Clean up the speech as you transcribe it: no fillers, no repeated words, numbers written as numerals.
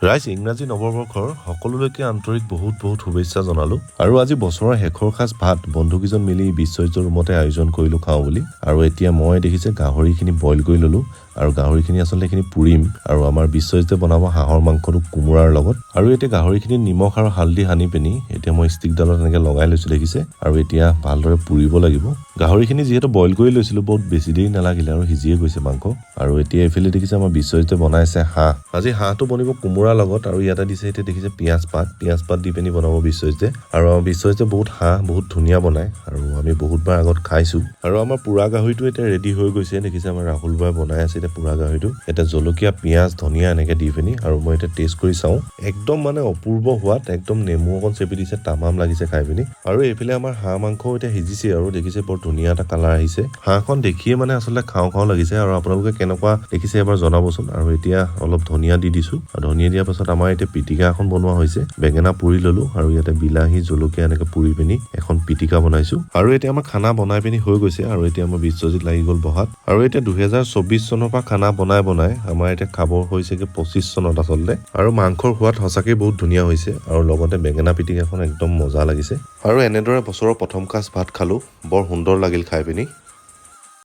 ৰাইজ ইংৰাজী নৱবৰ্ষৰ সকলোলৈকে আন্তৰিক বহুত শুভেচ্ছা জনালো আৰু আজি বছৰৰ শেষৰ সাজ ভাত বন্ধুকিজন মিলি বিশ্বজিতৰ ৰুমতে আয়োজন কৰিলো খাওঁ বুলি আৰু এতিয়া মই দেখিছে গাহৰিখিনি বইল কৰি ললো আৰু গাহৰিখিনি আসলে এখিনি পুৰিম আৰু আমাৰ বিশ্বজিতে বনাব হাঁহৰ মাংসটো কোমোৰাৰ লগত আৰু এতিয়া গাহৰিখিনি নিমখ আৰু হালধি সানি পিনি এতিয়া মই ষ্টিকডালত এনেকৈ লগাই লৈছো দেখিছে আৰু এতিয়া ভালদৰে পুৰিব লাগিব গাহৰিখিনি যেহেতু বইল কৰি লৈছিলো বহুত বেছি দেৰি নালাগিলে আৰু সিজিয়ে গৈছে মাংস আৰু এতিয়া এফালে দেখিছে আমাৰ বিশ্বজিতে বনাইছে হাঁহ আজি হাঁহটো বনিব কোমোৰাৰ লগত আৰু ইয়াতে দিছে এতিয়া দেখিছে পিয়াজ পাত দি পিনি বনাব বিশ্বজিতে আৰু আমাৰ বিশ্বজিতে বহুত ধুনীয়া বনায় আৰু আমি বহুতবাৰ আগত খাইছো আৰু আমাৰ পুৰা গাহৰিটো এতিয়া ৰেডি হৈ গৈছে দেখিছে আমাৰ ৰাহুল ভাই বনাই আছে এতিয়া পুৰা গাহৰিটো এটা জলকীয়া পিয়াজ ধনিয়া এনেকে দি পিনি আৰু মই এতিয়া টেষ্ট কৰি চাওঁ একদম মানে অপূৰ্ব সোৱাদ একদম নেমু অকণ চেপি দিছে তামাম লাগিছে খাই পিনি আৰু এইফালে আমাৰ হাঁহ মাংস এতিয়া সিজিছে আৰু দেখিছে বৰ ধুনীয়া এটা কালাৰ আহিছে হাঁহখন দেখিয়ে মানে আচলতে খাওঁ লাগিছে আৰু আপোনালোকে কেনেকুৱা দেখিছে এবাৰ জনাবচোন আৰু এতিয়া অলপ ধনিয়া দি দিছো আৰু ধনিয়া দিয়াৰ পাছত আমাৰ এতিয়া পিটিকা এখন বনোৱা হৈছে বেঙেনা পুৰি ললো আৰু ইয়াতে বিলাহী জলকীয়া এনেকে পুৰি পিনি এখন পিটিকা বনাইছো আৰু এতিয়া আমাৰ খানা বনাই পিনি হৈ গৈছে আৰু এতিয়া আমাৰ বিশ্বজিত লাগি গ'ল বহাত আৰু এতিয়া 2024 চনৰ পৰা খানা বনাই আমাৰ এতিয়া খাব হৈছেগে 25 চনত আচলতে আৰু মাংসৰ সোৱাদ সঁচাকৈ বহুত ধুনীয়া হৈছে আৰু লগতে বেঙেনা পিটিকাখন একদম মজা লাগিছে আৰু এনেদৰে বছৰৰ প্ৰথম সাজ ভাত খালো বৰ সুন্দৰ লাগিল খাই পিনি